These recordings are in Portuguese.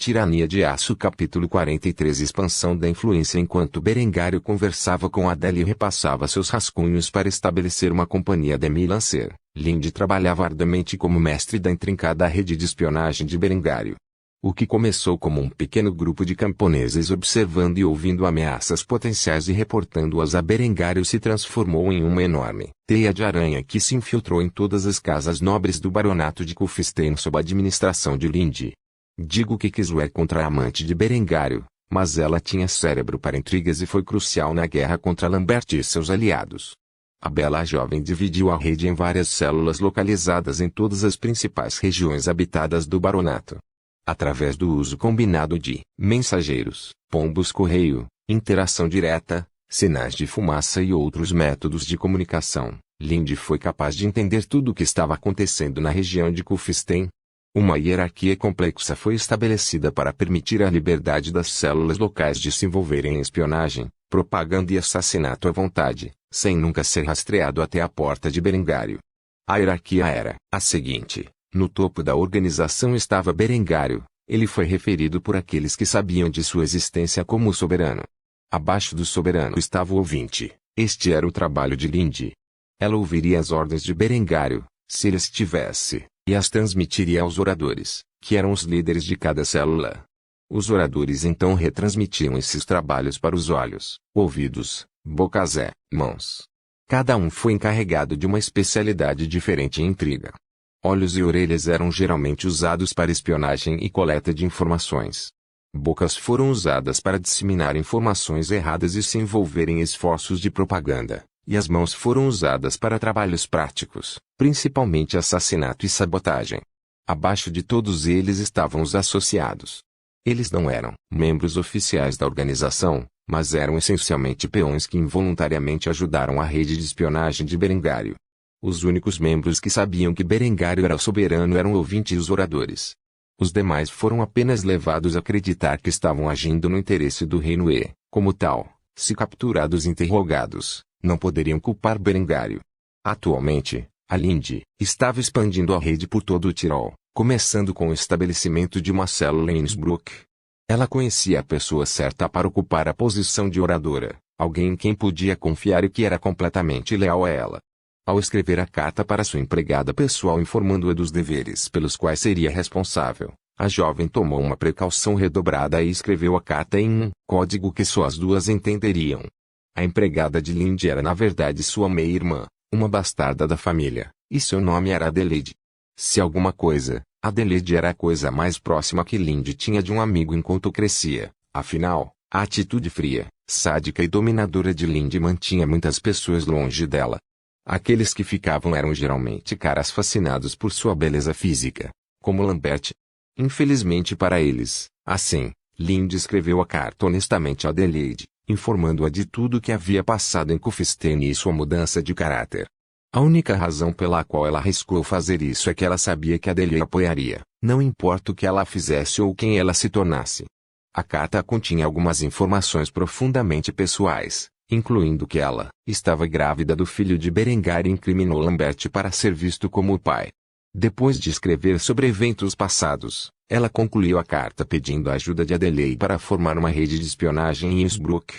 Tirania de Aço capítulo 43 Expansão da influência. Enquanto Berengário conversava com Adele e repassava seus rascunhos para estabelecer uma companhia demi-lancer, Linde trabalhava arduamente como mestre da intrincada rede de espionagem de Berengário. O que começou como um pequeno grupo de camponeses observando e ouvindo ameaças potenciais e reportando-as a Berengário se transformou em uma enorme teia de aranha que se infiltrou em todas as casas nobres do baronato de Kufstein sob a administração de Linde. Digo que Kislev contra a amante de Berengário, mas ela tinha cérebro para intrigas e foi crucial na guerra contra Lambert e seus aliados. A bela jovem dividiu a rede em várias células localizadas em todas as principais regiões habitadas do baronato. Através do uso combinado de mensageiros, pombos-correio, interação direta, sinais de fumaça e outros métodos de comunicação, Linde foi capaz de entender tudo o que estava acontecendo na região de Kufstein. Uma hierarquia complexa foi estabelecida para permitir a liberdade das células locais de se envolverem em espionagem, propaganda e assassinato à vontade, sem nunca ser rastreado até a porta de Berengário. A hierarquia era a seguinte: no topo da organização estava Berengário, ele foi referido por aqueles que sabiam de sua existência como o soberano. Abaixo do soberano estava o ouvinte, este era o trabalho de Linde. Ela ouviria as ordens de Berengário, se ele estivesse, e as transmitiria aos oradores, que eram os líderes de cada célula. Os oradores então retransmitiam esses trabalhos para os olhos, ouvidos, bocas e mãos. Cada um foi encarregado de uma especialidade diferente em intriga. Olhos e orelhas eram geralmente usados para espionagem e coleta de informações. Bocas foram usadas para disseminar informações erradas e se envolver em esforços de propaganda. E as mãos foram usadas para trabalhos práticos, principalmente assassinato e sabotagem. Abaixo de todos eles estavam os associados. Eles não eram membros oficiais da organização, mas eram essencialmente peões que involuntariamente ajudaram a rede de espionagem de Berengário. Os únicos membros que sabiam que Berengário era o soberano eram o ouvinte e os oradores. Os demais foram apenas levados a acreditar que estavam agindo no interesse do reino e, como tal, se capturados e interrogados, não poderiam culpar Berengário. Atualmente, a Linde estava expandindo a rede por todo o Tirol, começando com o estabelecimento de uma célula em Innsbruck. Ela conhecia a pessoa certa para ocupar a posição de oradora, alguém em quem podia confiar e que era completamente leal a ela. Ao escrever a carta para sua empregada pessoal informando-a dos deveres pelos quais seria responsável, a jovem tomou uma precaução redobrada e escreveu a carta em um código que só as duas entenderiam. A empregada de Linde era na verdade sua meia-irmã, uma bastarda da família, e seu nome era Adelaide. Se alguma coisa, Adelaide era a coisa mais próxima que Linde tinha de um amigo enquanto crescia. Afinal, a atitude fria, sádica e dominadora de Linde mantinha muitas pessoas longe dela. Aqueles que ficavam eram geralmente caras fascinados por sua beleza física, como Lambert. Infelizmente para eles, assim, Linde escreveu a carta honestamente a Adelaide, informando-a de tudo o que havia passado em Kufstein e sua mudança de caráter. A única razão pela qual ela arriscou fazer isso é que ela sabia que Adelaide apoiaria, não importa o que ela fizesse ou quem ela se tornasse. A carta continha algumas informações profundamente pessoais, incluindo que ela estava grávida do filho de Berengário e incriminou Lambert para ser visto como o pai. Depois de escrever sobre eventos passados, ela concluiu a carta pedindo a ajuda de Adelaide para formar uma rede de espionagem em Innsbruck.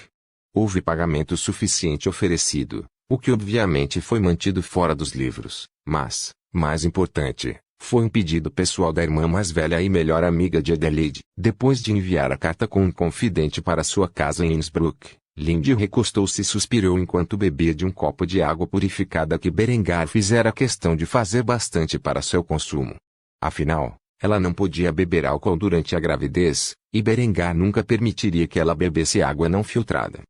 Houve pagamento suficiente oferecido, o que obviamente foi mantido fora dos livros, mas, mais importante, foi um pedido pessoal da irmã mais velha e melhor amiga de Adelaide. Depois de enviar a carta com um confidente para sua casa em Innsbruck, Linde recostou-se e suspirou enquanto bebia de um copo de água purificada que Berengar fizera questão de fazer bastante para seu consumo. Afinal, ela não podia beber álcool durante a gravidez, e Berengar nunca permitiria que ela bebesse água não filtrada.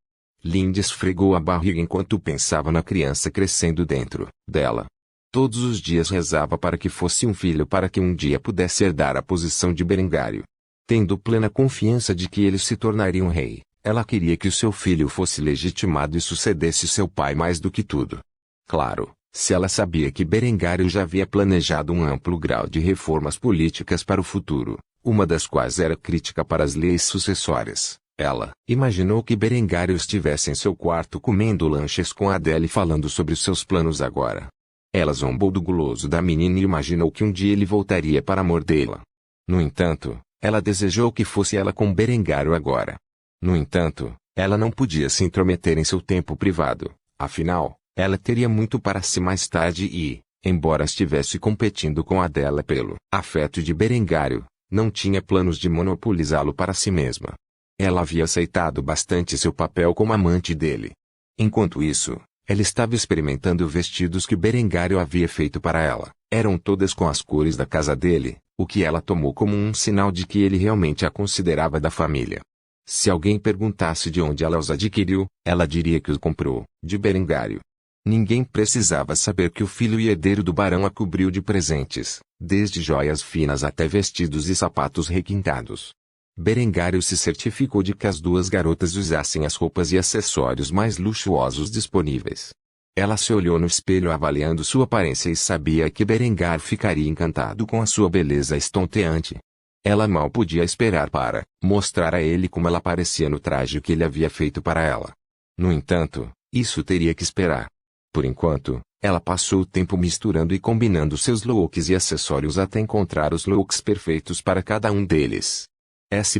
Linde esfregou a barriga enquanto pensava na criança crescendo dentro dela. Todos os dias rezava para que fosse um filho para que um dia pudesse herdar a posição de Berengário. Tendo plena confiança de que ele se tornaria um rei, ela queria que o seu filho fosse legitimado e sucedesse seu pai mais do que tudo. Claro, se ela sabia que Berengário já havia planejado um amplo grau de reformas políticas para o futuro, uma das quais era crítica para as leis sucessórias, ela imaginou que Berengário estivesse em seu quarto comendo lanches com Adele falando sobre os seus planos agora. Ela zombou do guloso da menina e imaginou que um dia ele voltaria para mordê-la. No entanto, Ela desejou que fosse ela com Berengário agora. No entanto, ela não podia se intrometer em seu tempo privado, afinal, ela teria muito para si mais tarde e, embora estivesse competindo com a dela pelo afeto de Berengário, não tinha planos de monopolizá-lo para si mesma. Ela havia aceitado bastante seu papel como amante dele. Enquanto isso, ela estava experimentando vestidos que Berengário havia feito para ela. Eram todas com as cores da casa dele, o que ela tomou como um sinal de que ele realmente a considerava da família. Se alguém perguntasse de onde ela os adquiriu, ela diria que os comprou, de Berengário. Ninguém precisava saber que o filho e herdeiro do barão a cobriu de presentes, desde joias finas até vestidos e sapatos requintados. Berengário se certificou de que as duas garotas usassem as roupas e acessórios mais luxuosos disponíveis. Ela se olhou no espelho avaliando sua aparência e sabia que Berengário ficaria encantado com a sua beleza estonteante. Ela mal podia esperar para mostrar a ele como ela parecia no traje que ele havia feito para ela. No entanto, isso teria que esperar. Por enquanto, ela passou o tempo misturando e combinando seus looks e acessórios até encontrar os looks perfeitos para cada um deles.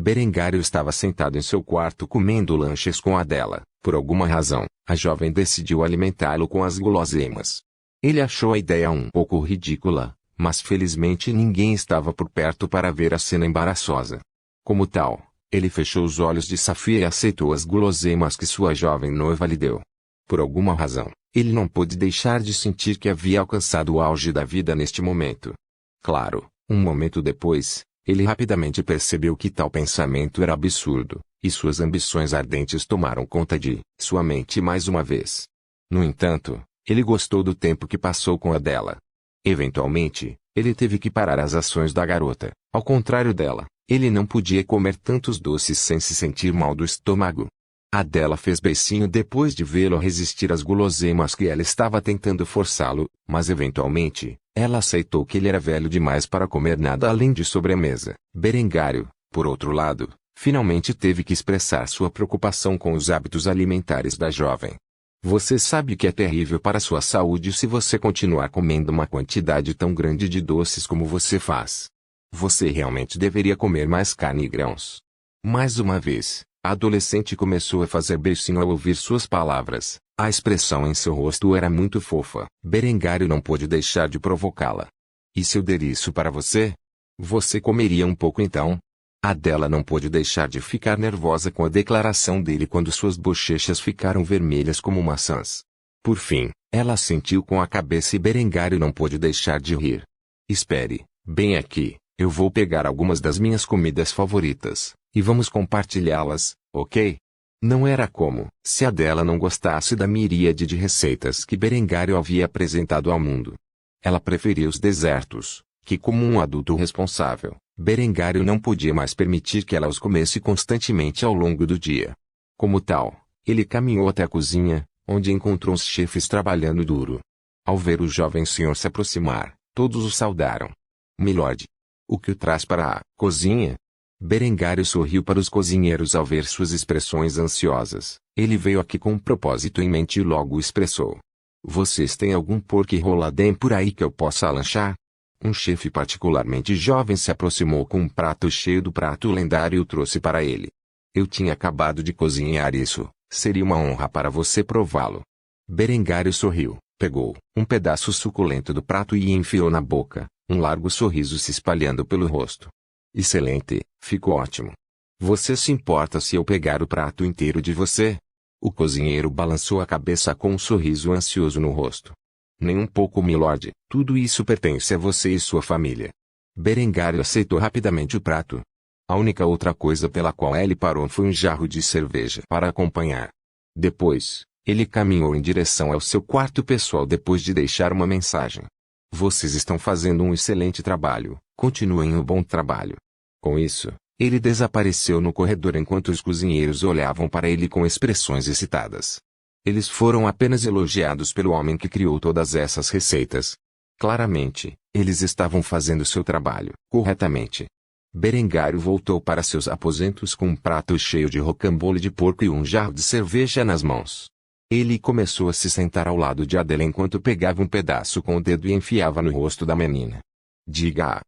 Berengário estava sentado em seu quarto comendo lanches com a dela. Por alguma razão, a jovem decidiu alimentá-lo com as guloseimas. Ele achou a ideia um pouco ridícula, mas felizmente ninguém estava por perto para ver a cena embaraçosa. Como tal, ele fechou os olhos de Safia e aceitou as guloseimas que sua jovem noiva lhe deu. Por alguma razão, ele não pôde deixar de sentir que havia alcançado o auge da vida neste momento. Claro, um momento depois, ele rapidamente percebeu que tal pensamento era absurdo, e suas ambições ardentes tomaram conta de sua mente mais uma vez. No entanto, ele gostou do tempo que passou com a dela. Eventualmente, ele teve que parar as ações da garota. Ao contrário dela, ele não podia comer tantos doces sem se sentir mal do estômago. A dela fez beicinho depois de vê-lo resistir às guloseimas que ela estava tentando forçá-lo, mas eventualmente, ela aceitou que ele era velho demais para comer nada além de sobremesa. Berengário, por outro lado, finalmente teve que expressar sua preocupação com os hábitos alimentares da jovem. Você sabe que é terrível para sua saúde se você continuar comendo uma quantidade tão grande de doces como você faz. Você realmente deveria comer mais carne e grãos. Mais uma vez, a adolescente começou a fazer beicinho ao ouvir suas palavras. A expressão em seu rosto era muito fofa. Berengário não pôde deixar de provocá-la. E se eu der isso para você? Você comeria um pouco então? A dela não pôde deixar de ficar nervosa com a declaração dele quando suas bochechas ficaram vermelhas como maçãs. Por fim, ela assentiu com a cabeça e Berengário não pôde deixar de rir. Espere, bem aqui, eu vou pegar algumas das minhas comidas favoritas, e vamos compartilhá-las, ok? Não era como se a dela não gostasse da miríade de receitas que Berengário havia apresentado ao mundo. Ela preferia os desertos, que como um adulto responsável, Berengário não podia mais permitir que ela os comesse constantemente ao longo do dia. Como tal, ele caminhou até a cozinha, onde encontrou os chefes trabalhando duro. Ao ver o jovem senhor se aproximar, todos o saudaram. Milord, o que o traz para a cozinha? Berengário sorriu para os cozinheiros ao ver suas expressões ansiosas. Ele veio aqui com um propósito em mente e logo expressou. Vocês têm algum porco enroladém por aí que eu possa lanchar? Um chefe particularmente jovem se aproximou com um prato cheio do prato lendário e o trouxe para ele. Eu tinha acabado de cozinhar isso, seria uma honra para você prová-lo. Berengário sorriu, pegou um pedaço suculento do prato e enfiou na boca, um largo sorriso se espalhando pelo rosto. Excelente, ficou ótimo. Você se importa se eu pegar o prato inteiro de você? O cozinheiro balançou a cabeça com um sorriso ansioso no rosto. Nem um pouco, milord, tudo isso pertence a você e sua família. Berengário aceitou rapidamente o prato. A única outra coisa pela qual ele parou foi um jarro de cerveja para acompanhar. Depois, ele caminhou em direção ao seu quarto pessoal depois de deixar uma mensagem. Vocês estão fazendo um excelente trabalho, continuem o bom trabalho. Com isso, ele desapareceu no corredor enquanto os cozinheiros olhavam para ele com expressões excitadas. Eles foram apenas elogiados pelo homem que criou todas essas receitas. Claramente, eles estavam fazendo seu trabalho corretamente. Berengário voltou para seus aposentos com um prato cheio de rocambole de porco e um jarro de cerveja nas mãos. Ele começou a se sentar ao lado de Adela enquanto pegava um pedaço com o dedo e enfiava no rosto da menina. Diga-a.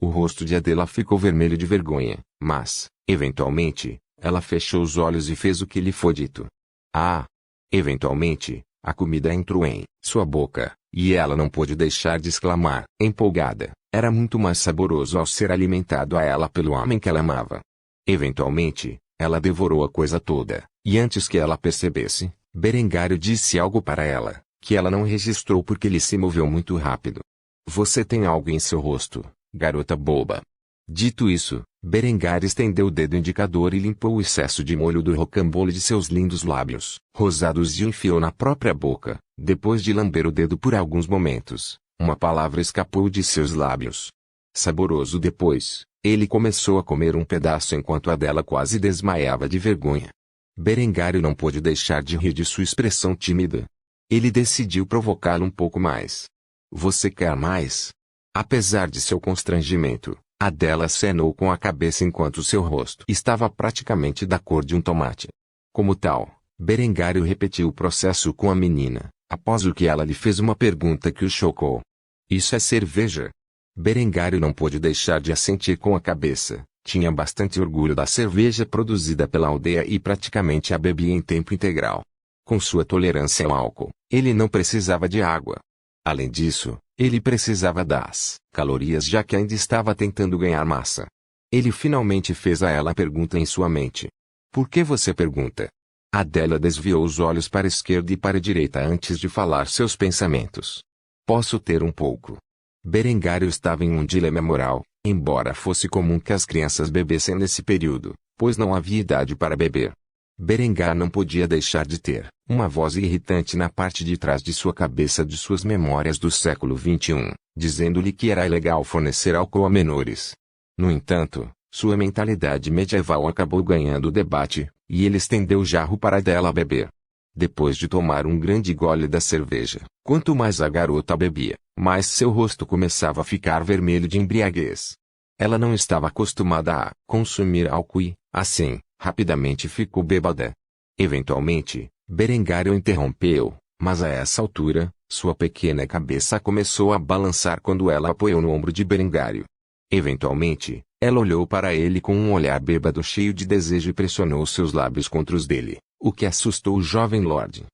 O rosto de Adela ficou vermelho de vergonha, mas, eventualmente, ela fechou os olhos e fez o que lhe foi dito. Ah! Eventualmente, a comida entrou em sua boca, e ela não pôde deixar de exclamar, empolgada. Era muito mais saboroso ao ser alimentado a ela pelo homem que ela amava. Eventualmente, ela devorou a coisa toda, e antes que ela percebesse, Berengário disse algo para ela, que ela não registrou porque ele se moveu muito rápido. Você tem algo em seu rosto, garota boba. Dito isso, Berengário estendeu o dedo indicador e limpou o excesso de molho do rocambole de seus lindos lábios rosados e o enfiou na própria boca. Depois de lamber o dedo por alguns momentos, uma palavra escapou de seus lábios. Saboroso. Depois, ele começou a comer um pedaço enquanto Adela quase desmaiava de vergonha. Berengário não pôde deixar de rir de sua expressão tímida. Ele decidiu provocá-lo um pouco mais. Você quer mais? Apesar de seu constrangimento, Adela acenou com a cabeça enquanto seu rosto estava praticamente da cor de um tomate. Como tal, Berengário repetiu o processo com a menina, após o que ela lhe fez uma pergunta que o chocou. Isso é cerveja? Berengário não pôde deixar de assentir com a cabeça. Tinha bastante orgulho da cerveja produzida pela aldeia e praticamente a bebia em tempo integral. Com sua tolerância ao álcool, ele não precisava de água. Além disso, ele precisava das calorias já que ainda estava tentando ganhar massa. Ele finalmente fez a ela a pergunta em sua mente. Por que você pergunta? Adela desviou os olhos para a esquerda e para a direita antes de falar seus pensamentos. Posso ter um pouco? Berengário estava em um dilema moral, embora fosse comum que as crianças bebessem nesse período, pois não havia idade para beber. Berengar não podia deixar de ter uma voz irritante na parte de trás de sua cabeça de suas memórias do século XXI, dizendo-lhe que era ilegal fornecer álcool a menores. No entanto, sua mentalidade medieval acabou ganhando o debate, e ele estendeu o jarro para Adela beber. Depois de tomar um grande gole da cerveja, quanto mais a garota bebia, mais seu rosto começava a ficar vermelho de embriaguez. Ela não estava acostumada a consumir álcool e, assim, rapidamente ficou bêbada. Eventualmente, Berengário interrompeu, mas a essa altura, sua pequena cabeça começou a balançar quando ela apoiou no ombro de Berengário. Eventualmente, ela olhou para ele com um olhar bêbado cheio de desejo e pressionou seus lábios contra os dele, o que assustou o jovem lord.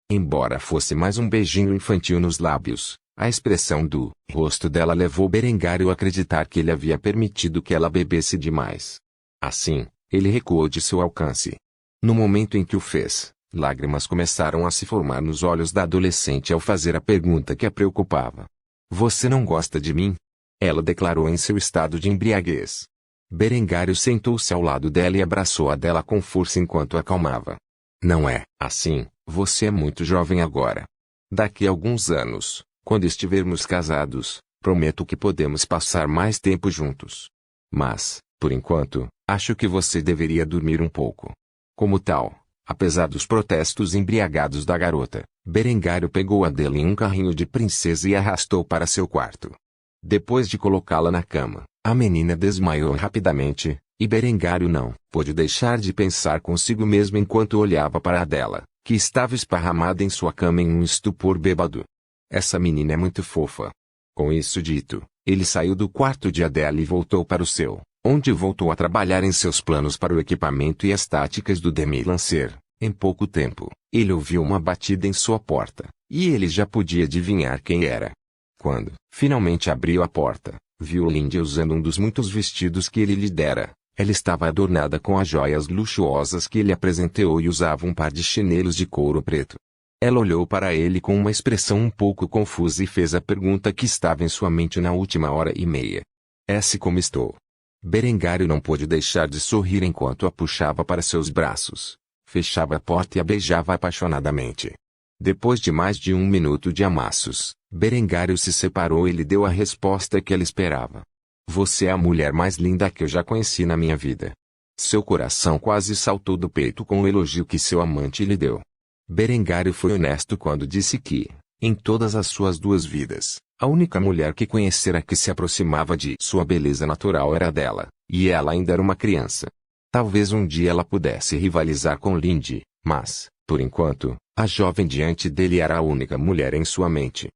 Embora fosse mais um beijinho infantil nos lábios, a expressão do rosto dela levou Berengário a acreditar que ele havia permitido que ela bebesse demais. Assim, ele recuou de seu alcance. No momento em que o fez, lágrimas começaram a se formar nos olhos da adolescente ao fazer a pergunta que a preocupava. Você não gosta de mim? Ela declarou em seu estado de embriaguez. Berengário sentou-se ao lado dela e abraçou a dela com força enquanto a acalmava. Não é assim, você é muito jovem agora. Daqui a alguns anos, quando estivermos casados, prometo que podemos passar mais tempo juntos. Mas, por enquanto, acho que você deveria dormir um pouco. Como tal, apesar dos protestos embriagados da garota, Berengário pegou Adela em um carrinho de princesa e arrastou para seu quarto. Depois de colocá-la na cama, a menina desmaiou rapidamente, e Berengário não pôde deixar de pensar consigo mesmo enquanto olhava para Adela, que estava esparramada em sua cama em um estupor bêbado. Essa menina é muito fofa. Com isso dito, ele saiu do quarto de Adela e voltou para o seu, onde voltou a trabalhar em seus planos para o equipamento e as táticas do Demi-Lancer. Em pouco tempo, ele ouviu uma batida em sua porta, e ele já podia adivinhar quem era. Quando, finalmente abriu a porta, viu Lindy usando um dos muitos vestidos que ele lhe dera. Ela estava adornada com as joias luxuosas que ele apresentou e usava um par de chinelos de couro preto. Ela olhou para ele com uma expressão um pouco confusa e fez a pergunta que estava em sua mente na última hora e meia. Como estou? Berengário não pôde deixar de sorrir enquanto a puxava para seus braços, fechava a porta e a beijava apaixonadamente. Depois de mais de 1 minuto de amassos, Berengário se separou e lhe deu a resposta que ela esperava. Você é a mulher mais linda que eu já conheci na minha vida. Seu coração quase saltou do peito com o elogio que seu amante lhe deu. Berengário foi honesto quando disse que, em todas as suas 2 vidas, a única mulher que conhecera que se aproximava de sua beleza natural era a dela, e ela ainda era uma criança. Talvez um dia ela pudesse rivalizar com Lindy, mas, por enquanto, a jovem diante dele era a única mulher em sua mente.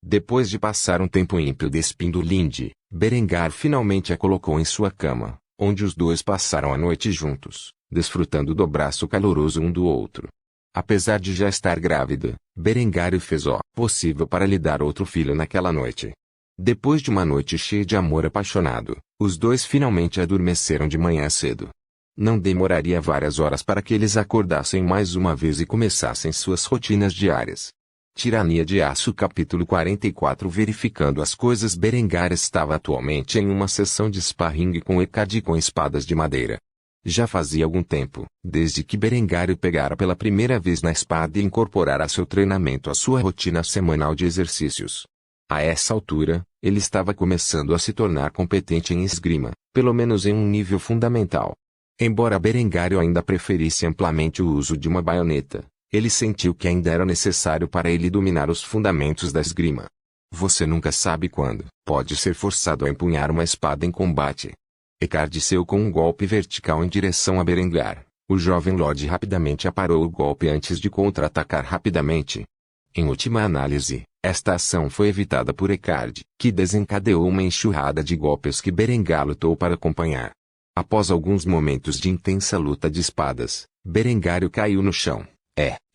Depois de passar um tempo ímpio despindo Linde, Berengar finalmente a colocou em sua cama, onde os dois passaram a noite juntos, desfrutando do abraço caloroso um do outro. Apesar de já estar grávida, Berengário fez o possível para lhe dar outro filho naquela noite. Depois de uma noite cheia de amor apaixonado, os dois finalmente adormeceram de manhã cedo. Não demoraria várias horas para que eles acordassem mais uma vez e começassem suas rotinas diárias. Tirania de Aço capítulo 44. Verificando as coisas, Berengar estava atualmente em uma sessão de sparring com Eckhard com espadas de madeira. Já fazia algum tempo, desde que Berengário pegara pela primeira vez na espada e incorporara seu treinamento à sua rotina semanal de exercícios. A essa altura, ele estava começando a se tornar competente em esgrima, pelo menos em um nível fundamental. Embora Berengário ainda preferisse amplamente o uso de uma baioneta, ele sentiu que ainda era necessário para ele dominar os fundamentos da esgrima. Você nunca sabe quando pode ser forçado a empunhar uma espada em combate. Eckhard desceu com um golpe vertical em direção a Berengar. O jovem Lorde rapidamente aparou o golpe antes de contra-atacar rapidamente. Em última análise, esta ação foi evitada por Eckhard, que desencadeou uma enxurrada de golpes que Berengar lutou para acompanhar. Após alguns momentos de intensa luta de espadas, Berengário caiu no chão.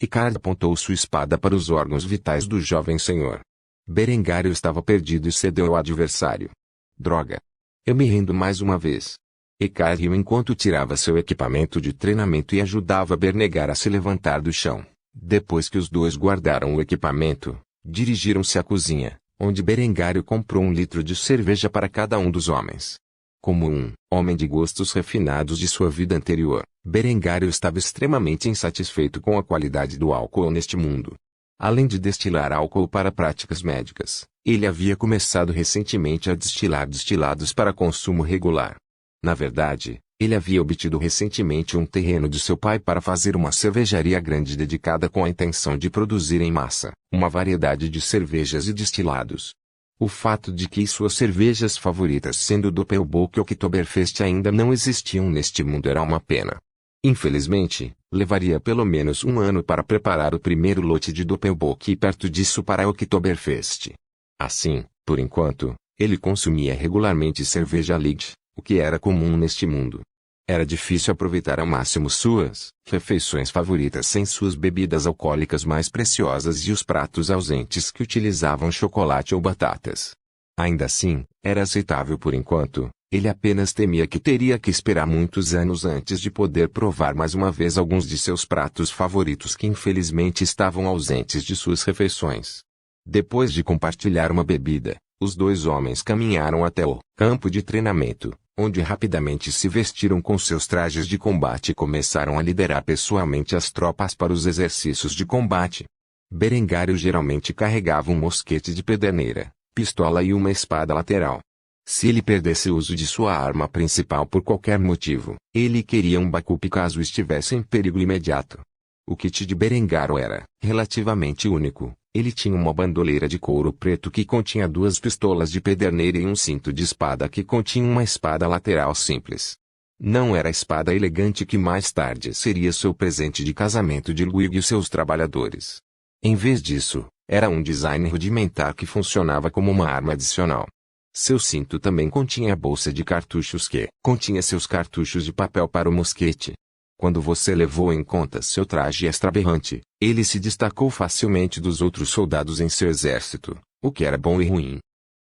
Eckhard apontou sua espada para os órgãos vitais do jovem senhor. Berengário estava perdido e cedeu ao adversário. Droga! Eu me rendo mais uma vez. Eckhard riu enquanto tirava seu equipamento de treinamento e ajudava Berengar a se levantar do chão. Depois que os dois guardaram o equipamento, dirigiram-se à cozinha, onde Berengário comprou 1 litro de cerveja para cada um dos homens. Como um homem de gostos refinados de sua vida anterior, Berengário estava extremamente insatisfeito com a qualidade do álcool neste mundo. Além de destilar álcool para práticas médicas, ele havia começado recentemente a destilar destilados para consumo regular. Na verdade, ele havia obtido recentemente um terreno de seu pai para fazer uma cervejaria grande dedicada com a intenção de produzir em massa uma variedade de cervejas e destilados. O fato de que suas cervejas favoritas sendo Doppelbock e Oktoberfest ainda não existiam neste mundo era uma pena. Infelizmente, levaria pelo menos 1 ano para preparar o primeiro lote de Doppelbock e perto disso para a Oktoberfest. Assim, por enquanto, ele consumia regularmente cerveja Light, o que era comum neste mundo. Era difícil aproveitar ao máximo suas refeições favoritas sem suas bebidas alcoólicas mais preciosas e os pratos ausentes que utilizavam chocolate ou batatas. Ainda assim, era aceitável por enquanto, ele apenas temia que teria que esperar muitos anos antes de poder provar mais uma vez alguns de seus pratos favoritos que infelizmente estavam ausentes de suas refeições. Depois de compartilhar uma bebida, os dois homens caminharam até o campo de treinamento, onde rapidamente se vestiram com seus trajes de combate e começaram a liderar pessoalmente as tropas para os exercícios de combate. Berengário geralmente carregava um mosquete de pederneira, pistola e uma espada lateral. Se ele perdesse o uso de sua arma principal por qualquer motivo, ele queria um backup caso estivesse em perigo imediato. O kit de Berengário era relativamente único. Ele tinha uma bandoleira de couro preto que continha 2 pistolas de pederneira e um cinto de espada que continha uma espada lateral simples. Não era a espada elegante que mais tarde seria seu presente de casamento de Luigi e seus trabalhadores. Em vez disso, era um design rudimentar que funcionava como uma arma adicional. Seu cinto também continha a bolsa de cartuchos que continha seus cartuchos de papel para o mosquete. Quando você levou em conta seu traje extravagante, ele se destacou facilmente dos outros soldados em seu exército, o que era bom e ruim.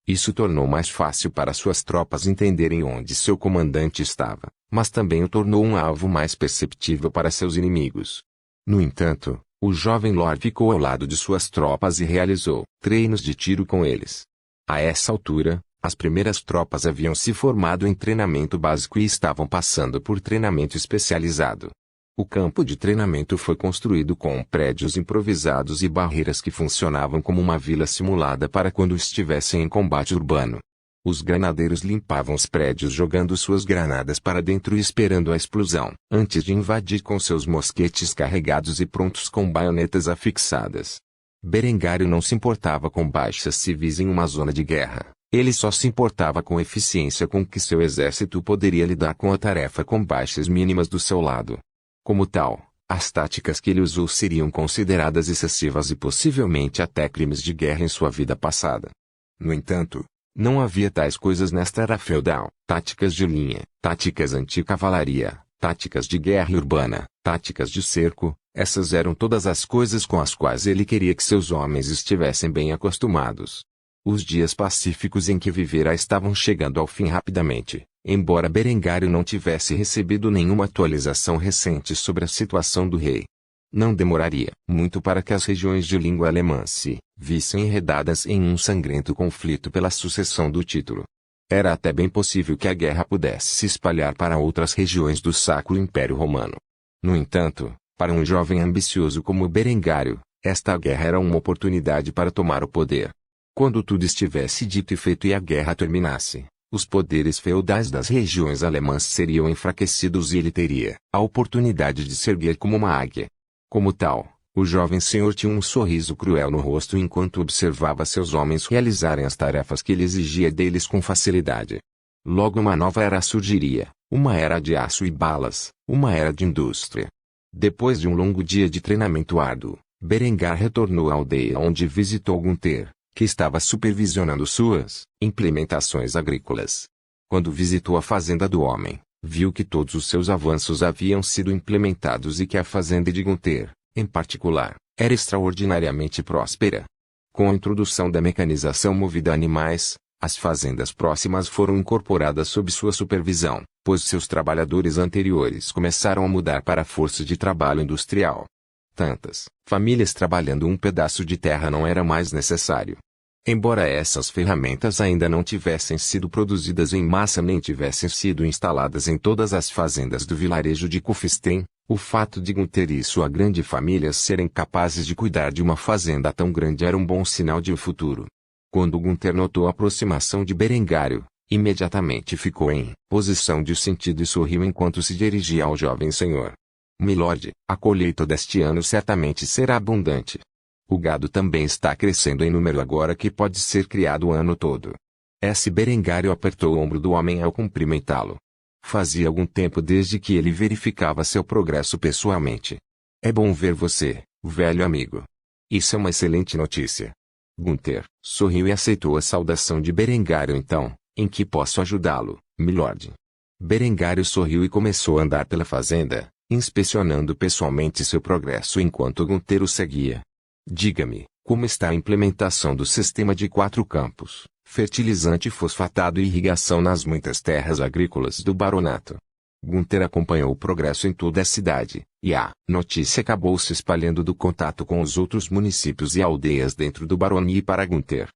Isso tornou mais fácil para suas tropas entenderem onde seu comandante estava, mas também o tornou um alvo mais perceptível para seus inimigos. No entanto, o jovem Lord ficou ao lado de suas tropas e realizou treinos de tiro com eles. A essa altura, as primeiras tropas haviam se formado em treinamento básico e estavam passando por treinamento especializado. O campo de treinamento foi construído com prédios improvisados e barreiras que funcionavam como uma vila simulada para quando estivessem em combate urbano. Os granadeiros limpavam os prédios jogando suas granadas para dentro e esperando a explosão, antes de invadir com seus mosquetes carregados e prontos com baionetas afixadas. Berengário não se importava com baixas civis em uma zona de guerra. Ele só se importava com a eficiência com que seu exército poderia lidar com a tarefa com baixas mínimas do seu lado. Como tal, As táticas que ele usou seriam consideradas excessivas e possivelmente até crimes de guerra em sua vida passada. No entanto, não havia tais coisas nesta era feudal. Táticas de linha, táticas anti-cavalaria, táticas de guerra urbana, táticas de cerco, essas eram todas as coisas com as quais ele queria que seus homens estivessem bem acostumados. Os dias pacíficos em que vivera estavam chegando ao fim rapidamente, embora Berengário não tivesse recebido nenhuma atualização recente sobre a situação do rei. Não demoraria muito para que as regiões de língua alemã se vissem enredadas em um sangrento conflito pela sucessão do título. Era até bem possível que a guerra pudesse se espalhar para outras regiões do Sacro Império Romano. No entanto, para um jovem ambicioso como Berengário, esta guerra era uma oportunidade para tomar o poder. Quando tudo estivesse dito e feito e a guerra terminasse, os poderes feudais das regiões alemãs seriam enfraquecidos e ele teria a oportunidade de se erguer como uma águia. Como tal, o jovem senhor tinha um sorriso cruel no rosto enquanto observava seus homens realizarem as tarefas que ele exigia deles com facilidade. Logo uma nova era surgiria, uma era de aço e balas, uma era de indústria. Depois de um longo dia de treinamento árduo, Berengar retornou à aldeia onde visitou Gunther, que estava supervisionando suas implementações agrícolas. Quando visitou a fazenda do homem, viu que todos os seus avanços haviam sido implementados e que a fazenda de Gunther, em particular, era extraordinariamente próspera. Com a introdução da mecanização movida a animais, as fazendas próximas foram incorporadas sob sua supervisão, pois seus trabalhadores anteriores começaram a mudar para a força de trabalho industrial. Tantas famílias trabalhando um pedaço de terra não era mais necessário. Embora essas ferramentas ainda não tivessem sido produzidas em massa nem tivessem sido instaladas em todas as fazendas do vilarejo de Kufstein, o fato de Gunther e sua grande família serem capazes de cuidar de uma fazenda tão grande era um bom sinal de um futuro. Quando Gunther notou a aproximação de Berengário, imediatamente ficou em posição de sentido e sorriu enquanto se dirigia ao jovem senhor. Milord, a colheita deste ano certamente será abundante. O gado também está crescendo em número agora que pode ser criado o ano todo. Berengário apertou o ombro do homem ao cumprimentá-lo. Fazia algum tempo desde que ele verificava seu progresso pessoalmente. É bom ver você, velho amigo. Isso é uma excelente notícia. Gunther sorriu e aceitou a saudação de Berengário. Então, em que posso ajudá-lo, milord? Berengário sorriu e começou a andar pela fazenda, inspecionando pessoalmente seu progresso enquanto Gunther o seguia. Diga-me, como está a implementação do sistema de 4 campos, fertilizante fosfatado e irrigação nas muitas terras agrícolas do baronato? Gunther acompanhou o progresso em toda a cidade, e a notícia acabou se espalhando do contato com os outros municípios e aldeias dentro do baronia para Gunther.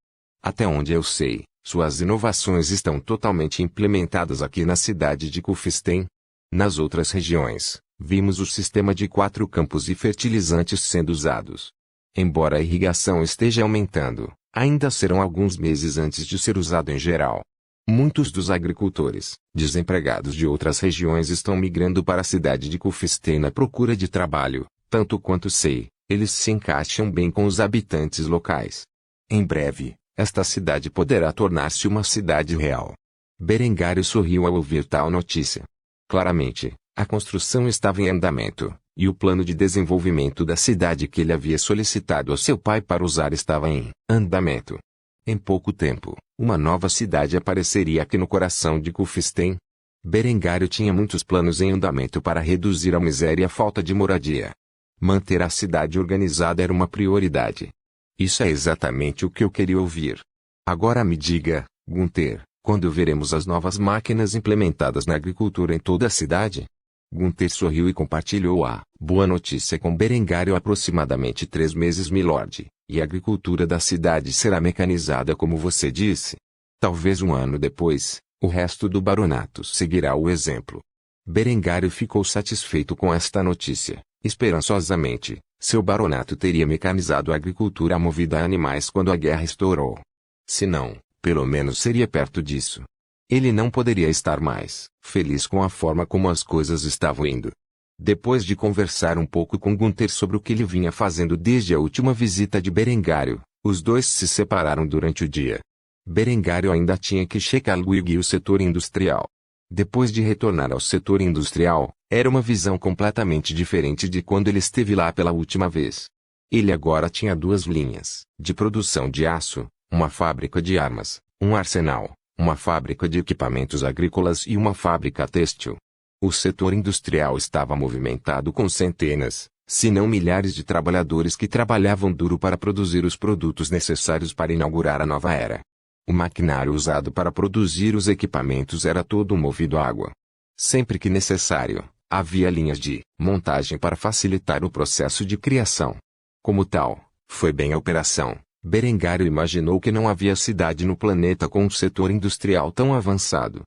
Até onde eu sei, suas inovações estão totalmente implementadas aqui na cidade de Kufstein. Nas outras regiões, vimos o sistema de 4 campos e fertilizantes sendo usados. Embora a irrigação esteja aumentando, ainda serão alguns meses antes de ser usado em geral. Muitos dos agricultores, desempregados de outras regiões estão migrando para a cidade de Kufstein na procura de trabalho, tanto quanto sei, eles se encaixam bem com os habitantes locais. Em breve, esta cidade poderá tornar-se uma cidade real. Berengário sorriu ao ouvir tal notícia. Claramente, a construção estava em andamento, e o plano de desenvolvimento da cidade que ele havia solicitado a seu pai para usar estava em andamento. Em pouco tempo, uma nova cidade apareceria aqui no coração de Kufstein. Berengário tinha muitos planos em andamento para reduzir a miséria e a falta de moradia. Manter a cidade organizada era uma prioridade. Isso é exatamente o que eu queria ouvir. Agora me diga, Gunther, quando veremos as novas máquinas implementadas na agricultura em toda a cidade? Gunther sorriu e compartilhou a boa notícia com Berengário. Aproximadamente 3 meses, milord, e a agricultura da cidade será mecanizada como você disse. Talvez um ano depois, o resto do baronato seguirá o exemplo. Berengário ficou satisfeito com esta notícia. Esperançosamente, seu baronato teria mecanizado a agricultura movida a animais quando a guerra estourou. Se não, pelo menos seria perto disso. Ele não poderia estar mais feliz com a forma como as coisas estavam indo. Depois de conversar um pouco com Gunther sobre o que ele vinha fazendo desde a última visita de Berengário, os dois se separaram durante o dia. Berengário ainda tinha que checar Luigi e o setor industrial. Depois de retornar ao setor industrial, era uma visão completamente diferente de quando ele esteve lá pela última vez. Ele agora tinha 2 linhas de produção de aço, uma fábrica de armas, um arsenal, uma fábrica de equipamentos agrícolas e uma fábrica têxtil. O setor industrial estava movimentado com centenas, se não milhares de trabalhadores que trabalhavam duro para produzir os produtos necessários para inaugurar a nova era. O maquinário usado para produzir os equipamentos era todo movido a água. Sempre que necessário, havia linhas de montagem para facilitar o processo de criação. Como tal, foi bem a operação. Berengário imaginou que não havia cidade no planeta com um setor industrial tão avançado.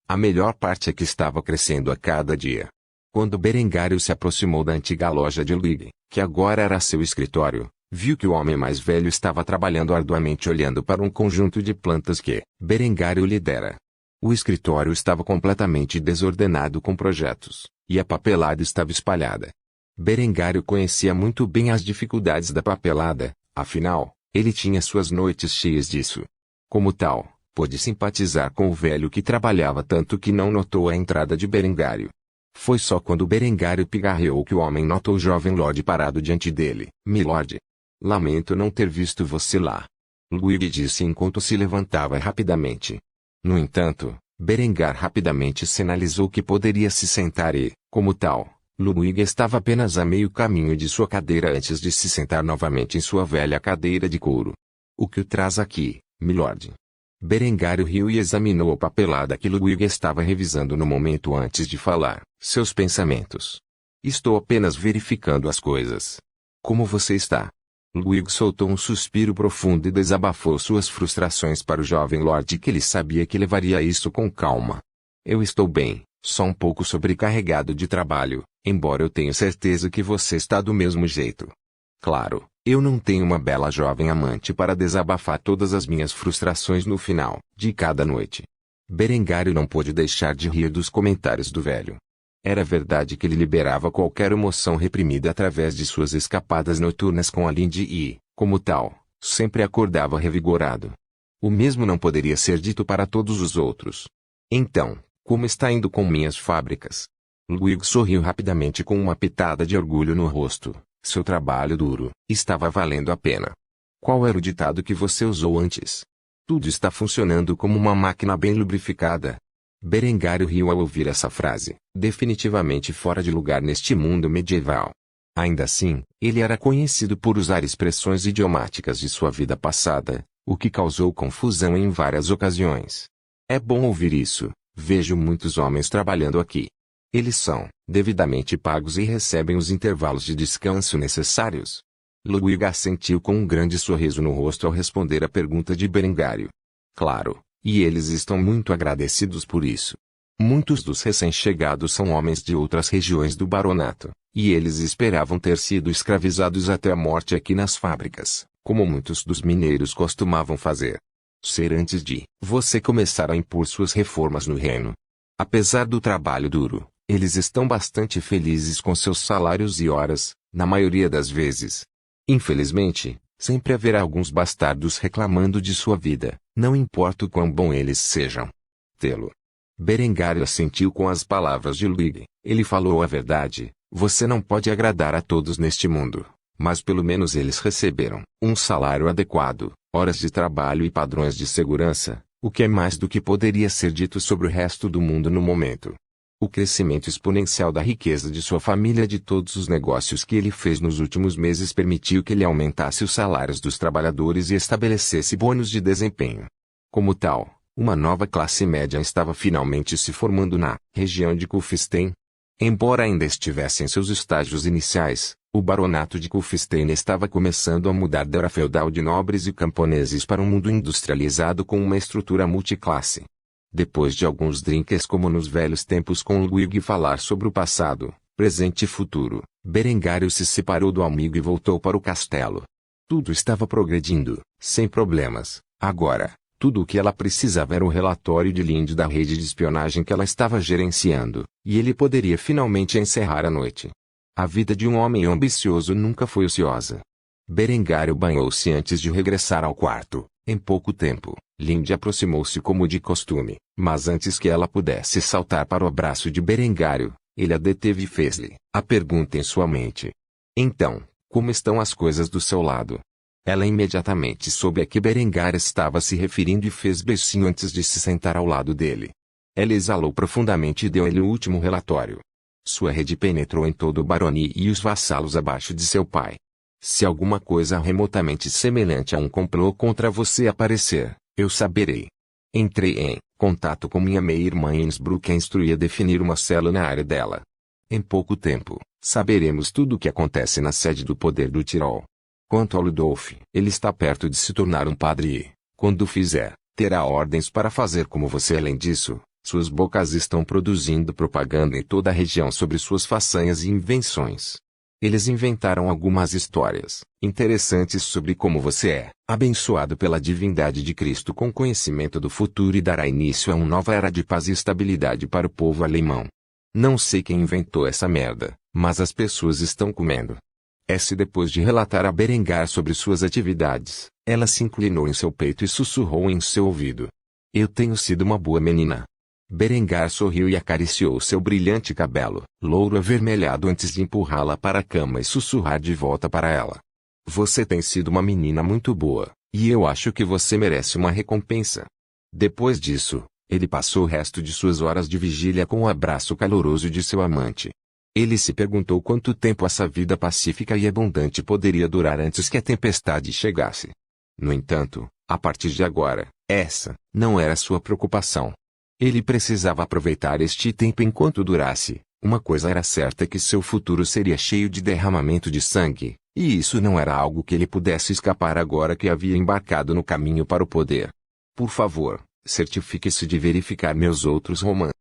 A melhor parte é que estava crescendo a cada dia. Quando Berengário se aproximou da antiga loja de Luigi, que agora era seu escritório, viu que o homem mais velho estava trabalhando arduamente olhando para um conjunto de plantas que Berengário lidera. O escritório estava completamente desordenado com projetos, e a papelada estava espalhada. Berengário conhecia muito bem as dificuldades da papelada, afinal, ele tinha suas noites cheias disso. Como tal, pôde simpatizar com o velho que trabalhava tanto que não notou a entrada de Berengário. Foi só quando Berengário pigarreou que o homem notou o jovem Lorde parado diante dele. Milord. Lamento não ter visto você lá. Luigi disse enquanto se levantava rapidamente. No entanto, Berengar rapidamente sinalizou que poderia se sentar e, como tal, Luigi estava apenas a meio caminho de sua cadeira antes de se sentar novamente em sua velha cadeira de couro. O que o traz aqui, milord? Berengário riu e examinou a papelada que Luigi estava revisando no momento antes de falar. Seus pensamentos. Estou apenas verificando as coisas. Como você está? Luigi soltou um suspiro profundo e desabafou suas frustrações para o jovem lord que ele sabia que levaria isso com calma. Eu estou bem, só um pouco sobrecarregado de trabalho, embora eu tenha certeza que você está do mesmo jeito. Claro, eu não tenho uma bela jovem amante para desabafar todas as minhas frustrações no final de cada noite. Berengário não pôde deixar de rir dos comentários do velho. Era verdade que ele liberava qualquer emoção reprimida através de suas escapadas noturnas com a Lindy e, como tal, sempre acordava revigorado. O mesmo não poderia ser dito para todos os outros. Então, como está indo com minhas fábricas? Luigi sorriu rapidamente com uma pitada de orgulho no rosto. Seu trabalho duro estava valendo a pena. Qual era o ditado que você usou antes? Tudo está funcionando como uma máquina bem lubrificada. Berengário riu ao ouvir essa frase, definitivamente fora de lugar neste mundo medieval. Ainda assim, ele era conhecido por usar expressões idiomáticas de sua vida passada, o que causou confusão em várias ocasiões. É bom ouvir isso, vejo muitos homens trabalhando aqui. Eles são devidamente pagos e recebem os intervalos de descanso necessários. Luigi assentiu com um grande sorriso no rosto ao responder a pergunta de Berengário. Claro. E eles estão muito agradecidos por isso. Muitos dos recém-chegados são homens de outras regiões do baronato, e eles esperavam ter sido escravizados até a morte aqui nas fábricas, como muitos dos mineiros costumavam fazer. Ser antes de você começar a impor suas reformas no reino. Apesar do trabalho duro, eles estão bastante felizes com seus salários e horas, na maioria das vezes. Infelizmente, sempre haverá alguns bastardos reclamando de sua vida, não importa o quão bom eles sejam. Tê-lo. Berengário assentiu com as palavras de Luigi. Ele falou a verdade, você não pode agradar a todos neste mundo, mas pelo menos eles receberam um salário adequado, horas de trabalho e padrões de segurança, o que é mais do que poderia ser dito sobre o resto do mundo no momento. O crescimento exponencial da riqueza de sua família e de todos os negócios que ele fez nos últimos meses permitiu que ele aumentasse os salários dos trabalhadores e estabelecesse bônus de desempenho. Como tal, uma nova classe média estava finalmente se formando na região de Kufstein. Embora ainda estivesse em seus estágios iniciais, o baronato de Kufstein estava começando a mudar da era feudal de nobres e camponeses para um mundo industrializado com uma estrutura multiclasse. Depois de alguns drinks como nos velhos tempos com Luigi falar sobre o passado, presente e futuro, Berengário se separou do amigo e voltou para o castelo. Tudo estava progredindo, sem problemas. Agora, tudo o que ela precisava era um relatório de Lindy da rede de espionagem que ela estava gerenciando, e ele poderia finalmente encerrar a noite. A vida de um homem ambicioso nunca foi ociosa. Berengário banhou-se antes de regressar ao quarto, Em pouco tempo, Lindy aproximou-se como de costume, mas antes que ela pudesse saltar para o abraço de Berengário, ele a deteve e fez-lhe a pergunta em sua mente. Então, como estão as coisas do seu lado? Ela imediatamente soube a que Berengar estava se referindo e fez beicinho antes de se sentar ao lado dele. Ela exalou profundamente e deu-lhe o último relatório. Sua rede penetrou em todo o Barony e os vassalos abaixo de seu pai. Se alguma coisa remotamente semelhante a um complô contra você aparecer, eu saberei. Entrei em contato com minha meia-irmã em Innsbruck e a instruí a definir uma cela na área dela. Em pouco tempo, saberemos tudo o que acontece na sede do poder do Tirol. Quanto ao Ludolf, ele está perto de se tornar um padre e, quando o fizer, terá ordens para fazer como você. Além disso, suas bocas estão produzindo propaganda em toda a região sobre suas façanhas e invenções. Eles inventaram algumas histórias interessantes sobre como você é abençoado pela divindade de Cristo com conhecimento do futuro e dará início a uma nova era de paz e estabilidade para o povo alemão. Não sei quem inventou essa merda, mas as pessoas estão comendo. Depois de relatar a Berengar sobre suas atividades, ela se inclinou em seu peito e sussurrou em seu ouvido. Eu tenho sido uma boa menina. Berengar sorriu e acariciou seu brilhante cabelo, louro avermelhado antes de empurrá-la para a cama e sussurrar de volta para ela. Você tem sido uma menina muito boa, e eu acho que você merece uma recompensa. Depois disso, ele passou o resto de suas horas de vigília com o abraço caloroso de seu amante. Ele se perguntou quanto tempo essa vida pacífica e abundante poderia durar antes que a tempestade chegasse. No entanto, a partir de agora, essa não era sua preocupação. Ele precisava aproveitar este tempo enquanto durasse. Uma coisa era certa, que seu futuro seria cheio de derramamento de sangue, e isso não era algo que ele pudesse escapar agora que havia embarcado no caminho para o poder. Por favor, certifique-se de verificar meus outros romances.